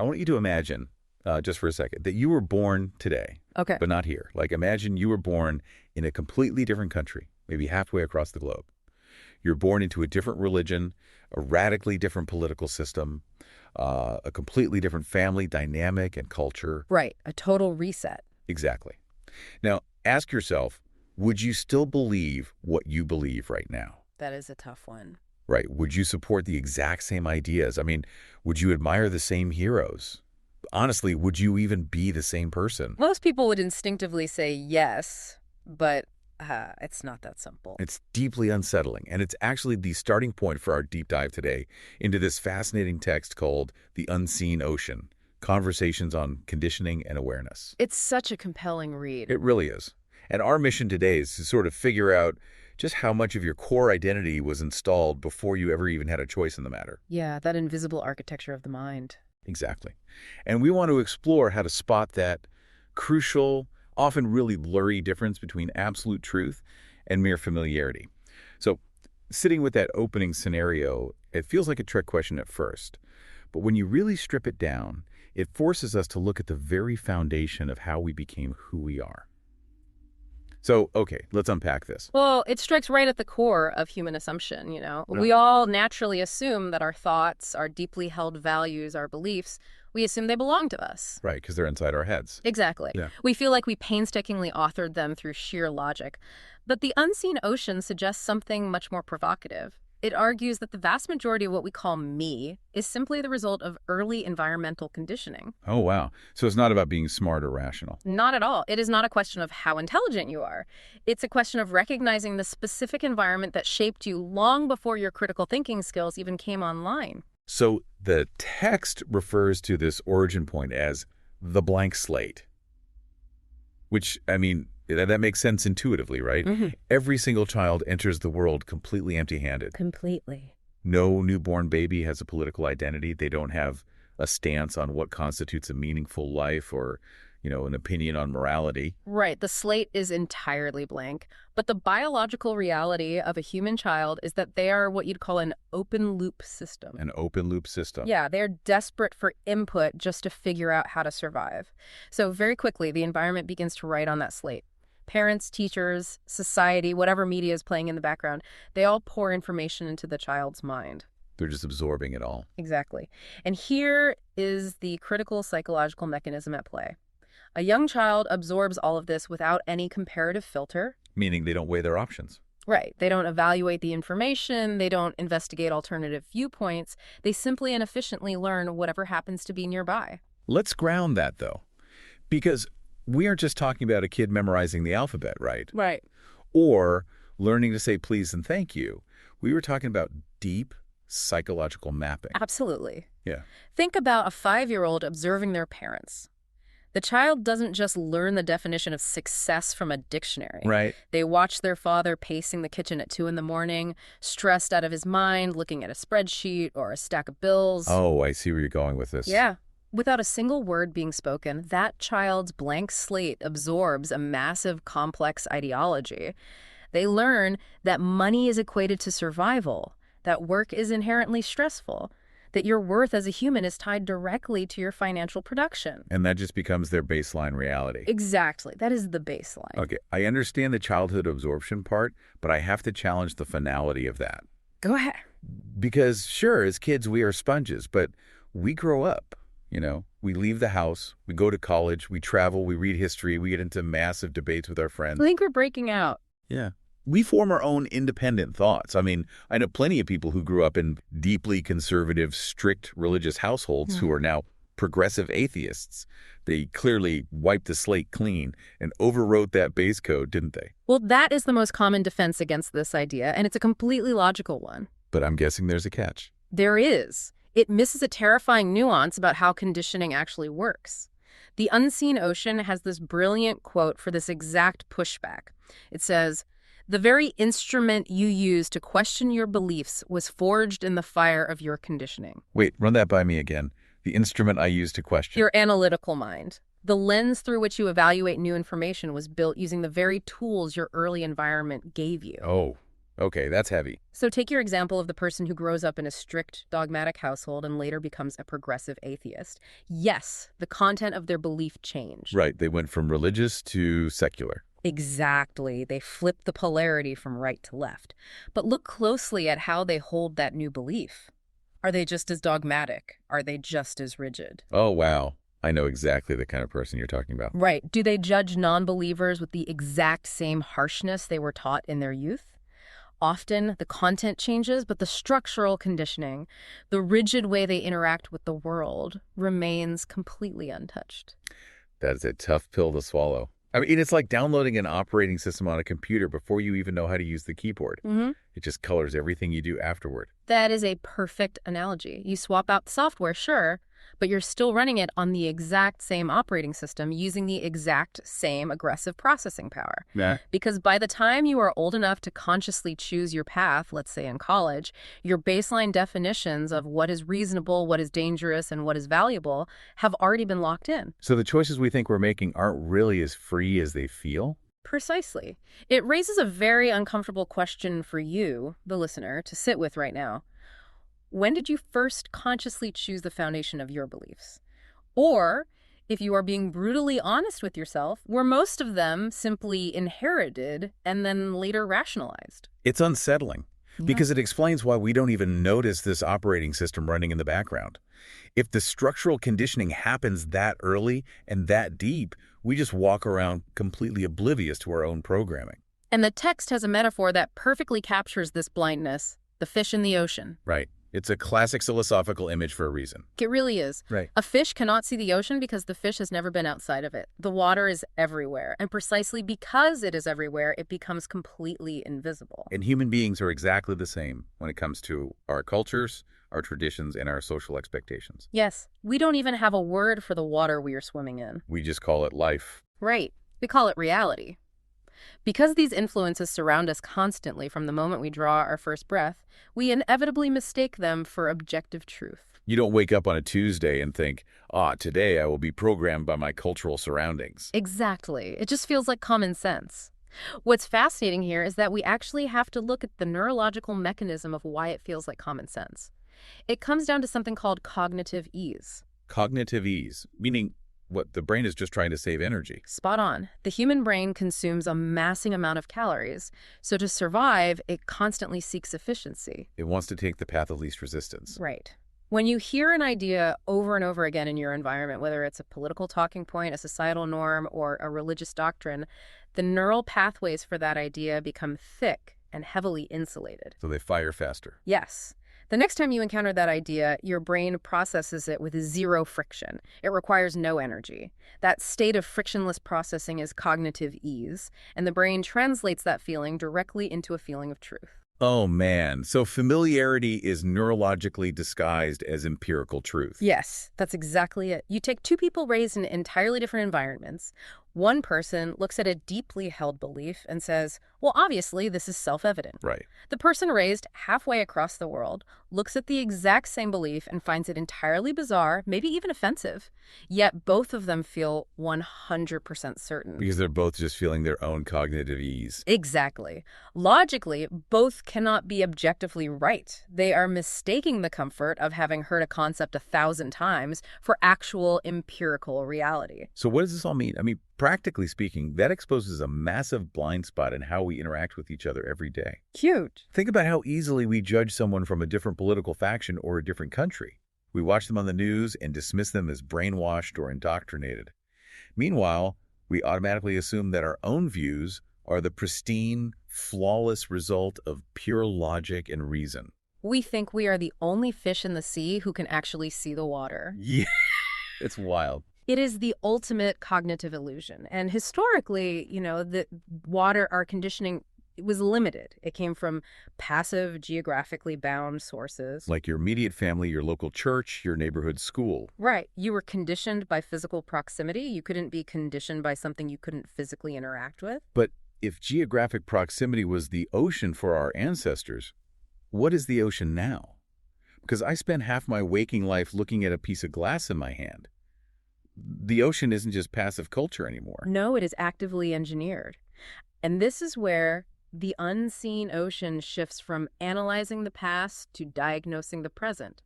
I want you to imagine, just for a second, that you were born today, Okay. but not here. Like imagine you were born in a completely different country, maybe halfway across the globe. You're born into a different religion, a radically different political system, a completely different family dynamic and culture. Right. A total reset. Exactly. Now, ask yourself, would you still believe what you believe right now? That is a tough one. Right. Would you support the exact same ideas? I mean, would you admire the same heroes? Honestly, would you even be the same person? Most people would instinctively say yes, but it's not that simple. It's deeply unsettling, and it's actually the starting point for our deep dive today into this fascinating text called The Unseen Ocean, Conversations on Conditioning and Awareness. It's such a compelling read. It really is. And our mission today is to sort of figure out just how much of your core identity was installed before you ever even had a choice in the matter. Yeah, that invisible architecture of the mind. Exactly. And we want to explore how to spot that crucial, often really blurry difference between absolute truth and mere familiarity. So, sitting with that opening scenario, it feels like a trick question at first. But when you really strip it down, it forces us to look at the very foundation of how we became who we are. So, okay, let's unpack this. Well, it strikes right at the core of human assumption, you know. Yeah. We all naturally assume that our thoughts, our deeply held values, our beliefs, we assume they belong to us. Right, because they're inside our heads. Exactly. Yeah. We feel like we painstakingly authored them through sheer logic. But the unseen ocean suggests something much more provocative. It argues that the vast majority of what we call me is simply the result of early environmental conditioning. Oh, wow. So it's not about being smart or rational. Not at all. It is not a question of how intelligent you are. It's a question of recognizing the specific environment that shaped you long before your critical thinking skills even came online. So the text refers to this origin point as the blank slate, which, I mean, that makes sense intuitively, right? Mm-hmm. Every single child enters the world completely empty-handed. Completely. No newborn baby has a political identity. They don't have a stance on what constitutes a meaningful life or, an opinion on morality. Right. The slate is entirely blank. But the biological reality of a human child is that they are what you'd call an open loop system. An open loop system. Yeah, they're desperate for input just to figure out how to survive. So very quickly, the environment begins to write on that slate. Parents, teachers, society, whatever media is playing in the background, they all pour information into the child's mind. They're just absorbing it all. Exactly. And here is the critical psychological mechanism at play. A young child absorbs all of this without any comparative filter. Meaning they don't weigh their options. Right. They don't evaluate the information. They don't investigate alternative viewpoints. They simply and efficiently learn whatever happens to be nearby. Let's ground that, though, because we aren't just talking about a kid memorizing the alphabet, right? Right. Or learning to say please and thank you. We were talking about deep psychological mapping. Absolutely. Yeah. Think about a 5-year-old observing their parents. The child doesn't just learn the definition of success from a dictionary. Right. They watch their father pacing the kitchen at 2 a.m, stressed out of his mind, looking at a spreadsheet or a stack of bills. Oh, I see where you're going with this. Yeah. Without a single word being spoken, that child's blank slate absorbs a massive, complex ideology. They learn that money is equated to survival, that work is inherently stressful, that your worth as a human is tied directly to your financial production. And that just becomes their baseline reality. Exactly. That is the baseline. Okay, I understand the childhood absorption part, but I have to challenge the finality of that. Go ahead. Because sure, as kids, we are sponges, but we grow up. We leave the house, we go to college, we travel, we read history, we get into massive debates with our friends. I think we're breaking out. Yeah. We form our own independent thoughts. I mean, I know plenty of people who grew up in deeply conservative, strict religious households who are now progressive atheists. They clearly wiped the slate clean and overwrote that base code, didn't they? Well, that is the most common defense against this idea, and it's a completely logical one. But I'm guessing there's a catch. There is. It misses a terrifying nuance about how conditioning actually works. The Unseen Ocean has this brilliant quote for this exact pushback. It says, "The very instrument you use to question your beliefs was forged in the fire of your conditioning." Wait, run that by me again. The instrument I use to question. Your analytical mind. The lens through which you evaluate new information was built using the very tools your early environment gave you. Oh, Okay, that's heavy. So take your example of the person who grows up in a strict, dogmatic household and later becomes a progressive atheist. Yes, the content of their belief changed. Right, they went from religious to secular. Exactly. They flip the polarity from right to left. But look closely at how they hold that new belief. Are they just as dogmatic? Are they just as rigid? Oh, wow. I know exactly the kind of person you're talking about. Right. Do they judge non-believers with the exact same harshness they were taught in their youth? Often, the content changes, but the structural conditioning, the rigid way they interact with the world, remains completely untouched. That is a tough pill to swallow. I mean, it's like downloading an operating system on a computer before you even know how to use the keyboard. It just colors everything you do afterward. That is a perfect analogy. You swap out the software, sure, but you're still running it on the exact same operating system using the exact same aggressive processing power. Nah. Because by the time you are old enough to consciously choose your path, let's say in college, your baseline definitions of what is reasonable, what is dangerous, and what is valuable have already been locked in. So the choices we think we're making aren't really as free as they feel? Precisely. It raises a very uncomfortable question for you, the listener, to sit with right now. When did you first consciously choose the foundation of your beliefs? Or, if you are being brutally honest with yourself, were most of them simply inherited and then later rationalized? It's unsettling because it explains why we don't even notice this operating system running in the background. If the structural conditioning happens that early and that deep, we just walk around completely oblivious to our own programming. And the text has a metaphor that perfectly captures this blindness: the fish in the ocean. Right. It's a classic philosophical image for a reason. It really is. Right. A fish cannot see the ocean because the fish has never been outside of it. The water is everywhere, and precisely because it is everywhere, it becomes completely invisible. And human beings are exactly the same when it comes to our cultures, our traditions, and our social expectations. Yes, we don't even have a word for the water we are swimming in. We just call it life. Right. We call it reality. Because these influences surround us constantly from the moment we draw our first breath, we inevitably mistake them for objective truth. You don't wake up on a Tuesday and think, today I will be programmed by my cultural surroundings. Exactly. It just feels like common sense. What's fascinating here is that we actually have to look at the neurological mechanism of why it feels like common sense. It comes down to something called cognitive ease. Cognitive ease, meaning what the brain is just trying to save energy. Spot on. The human brain consumes a massive amount of calories, so to survive, it constantly seeks efficiency. It wants to take the path of least resistance. Right. When you hear an idea over and over again in your environment, whether it's a political talking point, a societal norm, or a religious doctrine, the neural pathways for that idea become thick and heavily insulated. So they fire faster. Yes. The next time you encounter that idea, your brain processes it with zero friction. It requires no energy. That state of frictionless processing is cognitive ease, and the brain translates that feeling directly into a feeling of truth. Oh man, so familiarity is neurologically disguised as empirical truth. Yes, that's exactly it. You take two people raised in entirely different environments. One person looks at a deeply held belief and says, well, obviously, this is self-evident. Right. The person raised halfway across the world looks at the exact same belief and finds it entirely bizarre, maybe even offensive. Yet both of them feel 100% certain. Because they're both just feeling their own cognitive ease. Exactly. Logically, both cannot be objectively right. They are mistaking the comfort of having heard a concept 1,000 times for actual empirical reality. So what does this all mean? I mean, practically speaking, that exposes a massive blind spot in how we interact with each other every day. Huge. Think about how easily we judge someone from a different political faction or a different country. We watch them on the news and dismiss them as brainwashed or indoctrinated. Meanwhile, we automatically assume that our own views are the pristine, flawless result of pure logic and reason. We think we are the only fish in the sea who can actually see the water. Yeah, it's wild. It is the ultimate cognitive illusion. And historically, the water, our conditioning, it was limited. It came from passive, geographically bound sources. Like your immediate family, your local church, your neighborhood school. Right. You were conditioned by physical proximity. You couldn't be conditioned by something you couldn't physically interact with. But if geographic proximity was the ocean for our ancestors, what is the ocean now? Because I spend half my waking life looking at a piece of glass in my hand. The ocean isn't just passive culture anymore. No, it is actively engineered. And this is where The unseen ocean shifts from analyzing the past to diagnosing the present.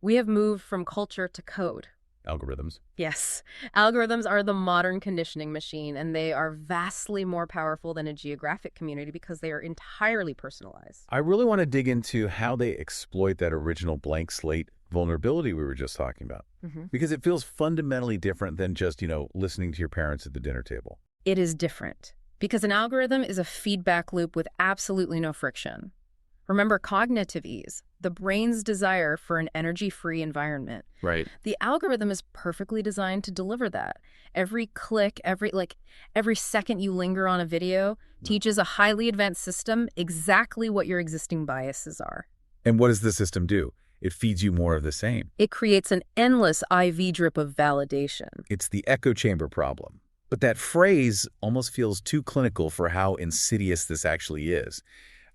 We have moved from culture to code. Algorithms. Yes, algorithms are the modern conditioning machine, and they are vastly more powerful than a geographic community because they are entirely personalized. I really want to dig into how they exploit that original blank slate vulnerability we were just talking about, because it feels fundamentally different than just, listening to your parents at the dinner table. It is different because an algorithm is a feedback loop with absolutely no friction. Remember cognitive ease, the brain's desire for an energy-free environment. Right. The algorithm is perfectly designed to deliver that. Every click, every second you linger on a video teaches a highly advanced system exactly what your existing biases are. And what does the system do? It feeds you more of the same. It creates an endless IV drip of validation. It's the echo chamber problem. But that phrase almost feels too clinical for how insidious this actually is.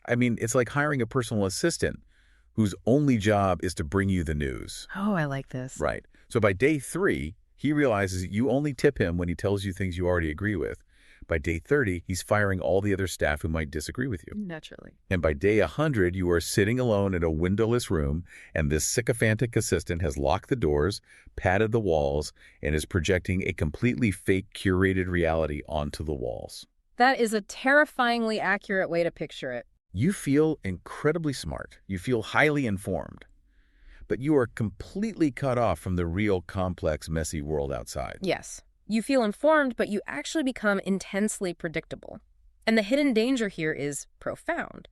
I mean, it's like hiring a personal assistant whose only job is to bring you the news. Oh, I like this. Right. So by day 3, he realizes you only tip him when he tells you things you already agree with. By day 30, he's firing all the other staff who might disagree with you. Naturally. And by day 100, you are sitting alone in a windowless room, and this sycophantic assistant has locked the doors, padded the walls, and is projecting a completely fake curated reality onto the walls. That is a terrifyingly accurate way to picture it. You feel incredibly smart. You feel highly informed. But you are completely cut off from the real, complex, messy world outside. Yes. You feel informed, but you actually become intensely predictable. And the hidden danger here is profound.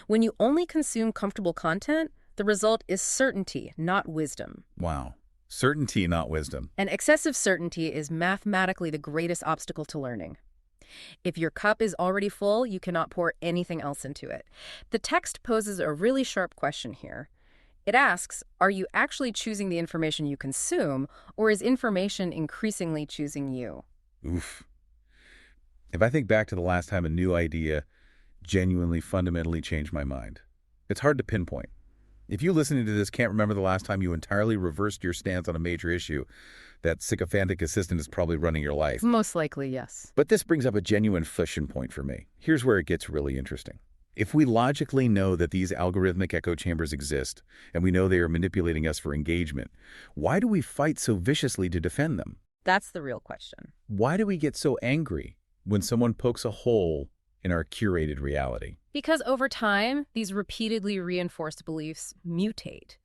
When you only consume comfortable content, the result is certainty, not wisdom. Wow. Certainty, not wisdom. And excessive certainty is mathematically the greatest obstacle to learning. If your cup is already full, you cannot pour anything else into it. The text poses a really sharp question here. It asks, are you actually choosing the information you consume, or is information increasingly choosing you? Oof. If I think back to the last time a new idea genuinely, fundamentally changed my mind, it's hard to pinpoint. If you listening to this can't remember the last time you entirely reversed your stance on a major issue, that sycophantic assistant is probably running your life. Most likely, yes. But this brings up a genuine friction point for me. Here's where it gets really interesting. If we logically know that these algorithmic echo chambers exist, and we know they are manipulating us for engagement, why do we fight so viciously to defend them? That's the real question. Why do we get so angry when someone pokes a hole in our curated reality? Because over time, these repeatedly reinforced beliefs mutate.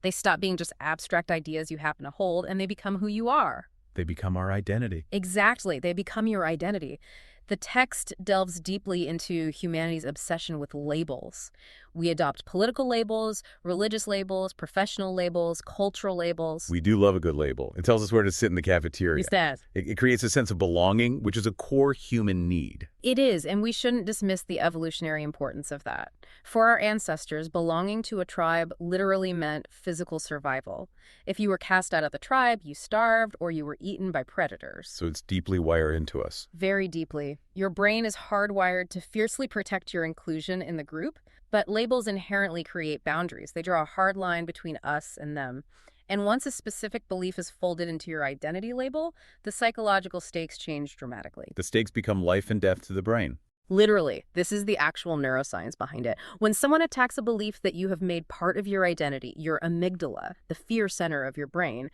They stop being just abstract ideas you happen to hold, and they become who you are. They become our identity. Exactly. They become your identity. The text delves deeply into humanity's obsession with labels. We adopt political labels, religious labels, professional labels, cultural labels. We do love a good label. It tells us where to sit in the cafeteria. It does. It creates a sense of belonging, which is a core human need. It is, and we shouldn't dismiss the evolutionary importance of that. For our ancestors, belonging to a tribe literally meant physical survival. If you were cast out of the tribe, you starved or you were eaten by predators. So it's deeply wired into us. Very deeply. Your brain is hardwired to fiercely protect your inclusion in the group, but labels inherently create boundaries. They draw a hard line between us and them. And once a specific belief is folded into your identity label, the psychological stakes change dramatically. The stakes become life and death to the brain. Literally, this is the actual neuroscience behind it. When someone attacks a belief that you have made part of your identity, your amygdala, the fear center of your brain,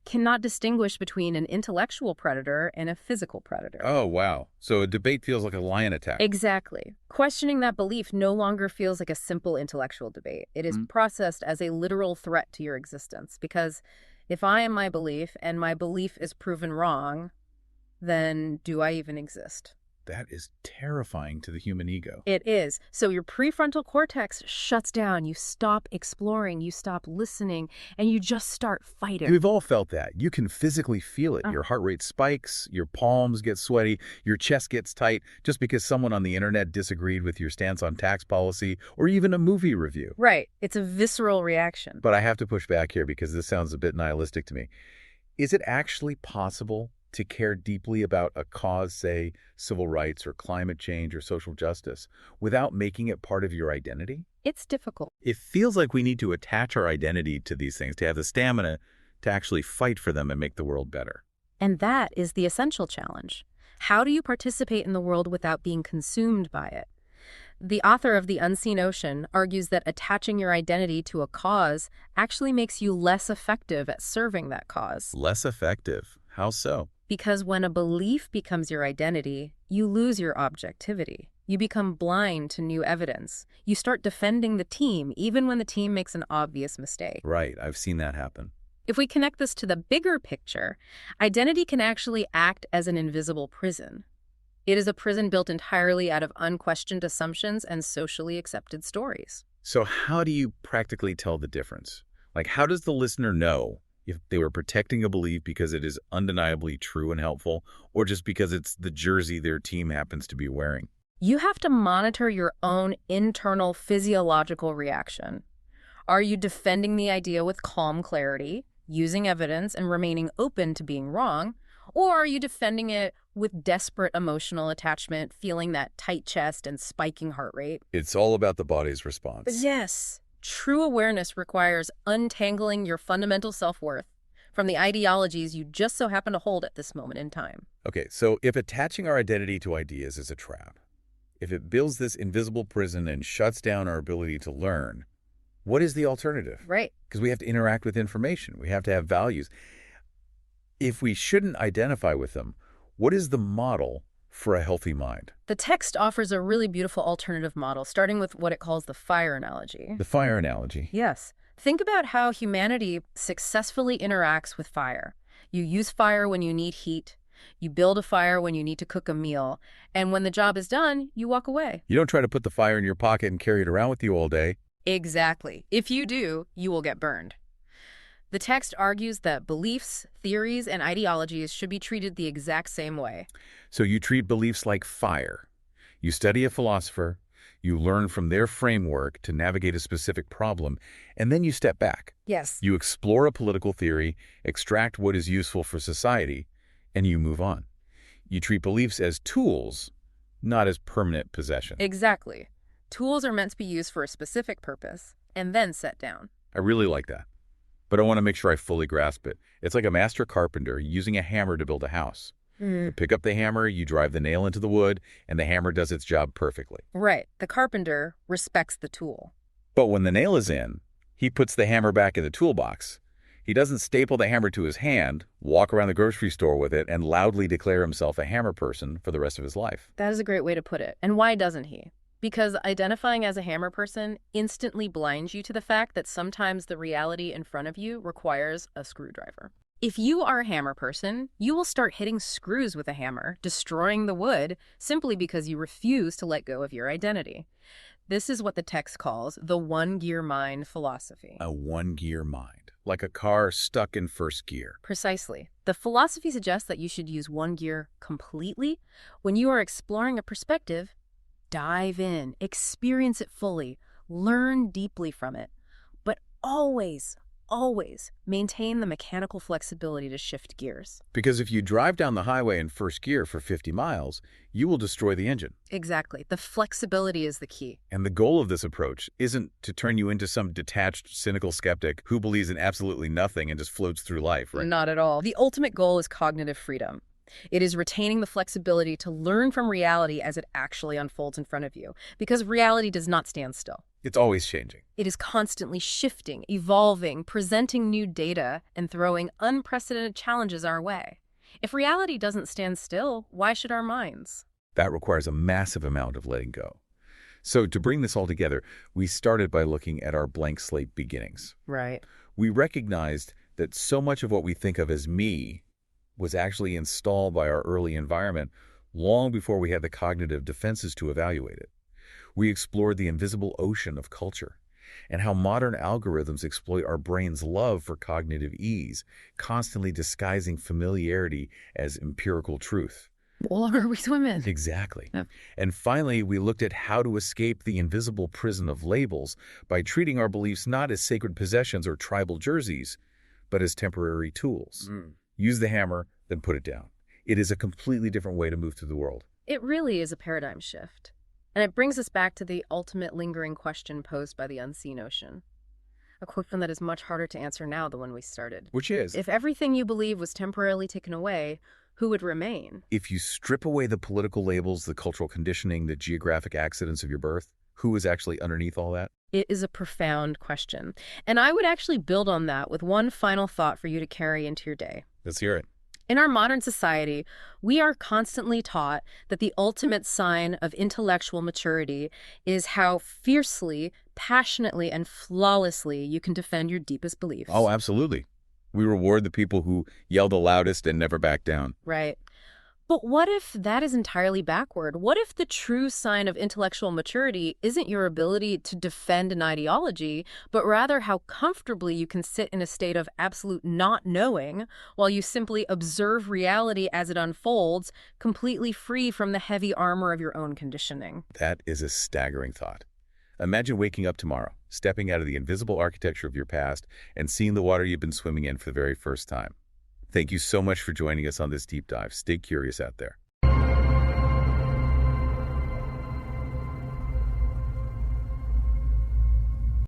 cannot distinguish between an intellectual predator and a physical predator. Oh, wow. So a debate feels like a lion attack. Exactly. Questioning that belief no longer feels like a simple intellectual debate. It is processed as a literal threat to your existence. Because if I am my belief and my belief is proven wrong, then do I even exist? That is terrifying to the human ego. It is. So your prefrontal cortex shuts down. You stop exploring, you stop listening, and you just start fighting. We've all felt that. You can physically feel it. Your heart rate spikes, your palms get sweaty, your chest gets tight just because someone on the internet disagreed with your stance on tax policy or even a movie review. Right. It's a visceral reaction. But I have to push back here because this sounds a bit nihilistic to me. Is it actually possible to care deeply about a cause, say, civil rights or climate change or social justice, without making it part of your identity? It's difficult. It feels like we need to attach our identity to these things, to have the stamina to actually fight for them and make the world better. And that is the essential challenge. How do you participate in the world without being consumed by it? The author of The Unseen Ocean argues that attaching your identity to a cause actually makes you less effective at serving that cause. Less effective. How so? Because when a belief becomes your identity, you lose your objectivity. You become blind to new evidence. You start defending the team even when the team makes an obvious mistake. Right, I've seen that happen. If we connect this to the bigger picture, identity can actually act as an invisible prison. It is a prison built entirely out of unquestioned assumptions and socially accepted stories. So how do you practically tell the difference? Like, how does the listener know if they were protecting a belief because it is undeniably true and helpful, or just because it's the jersey their team happens to be wearing? You have to monitor your own internal physiological reaction. Are you defending the idea with calm clarity, using evidence, and remaining open to being wrong? Or are you defending it with desperate emotional attachment, feeling that tight chest and spiking heart rate? It's all about the body's response. Yes. True awareness requires untangling your fundamental self-worth from the ideologies you just so happen to hold at this moment in time. Okay, so if attaching our identity to ideas is a trap, if it builds this invisible prison and shuts down our ability to learn, what is the alternative? Right. Because we have to interact with information. We have to have values. If we shouldn't identify with them, what is the model for a healthy mind? The text offers a really beautiful alternative model, starting with what it calls the fire analogy. The fire analogy. Yes. Think about how humanity successfully interacts with fire. You use fire when you need heat. You build a fire when you need to cook a meal. And when the job is done, you walk away. You don't try to put the fire in your pocket and carry it around with you all day. Exactly. If you do, you will get burned. The text argues that beliefs, theories, and ideologies should be treated the exact same way. So you treat beliefs like fire. You study a philosopher, you learn from their framework to navigate a specific problem, and then you step back. Yes. You explore a political theory, extract what is useful for society, and you move on. You treat beliefs as tools, not as permanent possession. Exactly. Tools are meant to be used for a specific purpose, and then set down. I really like that. But I want to make sure I fully grasp it. It's like a master carpenter using a hammer to build a house. You pick up the hammer, you drive the nail into the wood, and the hammer does its job perfectly. Right. The carpenter respects the tool. But when the nail is in, he puts the hammer back in the toolbox. He doesn't staple the hammer to his hand, walk around the grocery store with it, and loudly declare himself a hammer person for the rest of his life. That is a great way to put it. And why doesn't he? Because identifying as a hammer person instantly blinds you to the fact that sometimes the reality in front of you requires a screwdriver. If you are a hammer person, you will start hitting screws with a hammer, destroying the wood, simply because you refuse to let go of your identity. This is what the text calls the one-gear mind philosophy. A one-gear mind, like a car stuck in first gear. Precisely. The philosophy suggests that you should use one gear completely. When you are exploring a perspective, dive in, experience it fully, learn deeply from it, but always maintain the mechanical flexibility to shift gears. Because if you drive down the highway in first gear for 50 miles, you will destroy the engine. Exactly. The flexibility is the key. And the goal of this approach isn't to turn you into some detached, cynical skeptic who believes in absolutely nothing and just floats through life, right? Not at all. The ultimate goal is cognitive freedom. It is retaining the flexibility to learn from reality as it actually unfolds in front of you, because reality does not stand still. It's always changing. It is constantly shifting, evolving, presenting new data, and throwing unprecedented challenges our way. If reality doesn't stand still, why should our minds? That requires a massive amount of letting go. So to bring this all together, we started by looking at our blank slate beginnings. Right. We recognized that so much of what we think of as me was actually installed by our early environment long before we had the cognitive defenses to evaluate it. We explored the invisible ocean of culture and how modern algorithms exploit our brain's love for cognitive ease, constantly disguising familiarity as empirical truth. What are we swimming? Exactly. Yeah. And finally, we looked at how to escape the invisible prison of labels by treating our beliefs not as sacred possessions or tribal jerseys, but as temporary tools. Use the hammer, then put it down. It is a completely different way to move through the world. It really is a paradigm shift. And it brings us back to the ultimate lingering question posed by The Unseen Ocean. A question that is much harder to answer now than when we started. Which is? If everything you believe was temporarily taken away, who would remain? If you strip away the political labels, the cultural conditioning, the geographic accidents of your birth, who is actually underneath all that? It is a profound question. And I would actually build on that with one final thought for you to carry into your day. Let's hear it. In our modern society, we are constantly taught that the ultimate sign of intellectual maturity is how fiercely, passionately, and flawlessly you can defend your deepest beliefs. Oh, absolutely. We reward the people who yell the loudest and never back down. Right. But what if that is entirely backward? What if the true sign of intellectual maturity isn't your ability to defend an ideology, but rather how comfortably you can sit in a state of absolute not knowing while you simply observe reality as it unfolds, completely free from the heavy armor of your own conditioning? That is a staggering thought. Imagine waking up tomorrow, stepping out of the invisible architecture of your past and seeing the water you've been swimming in for the very first time. Thank you so much for joining us on this deep dive. Stay curious out there.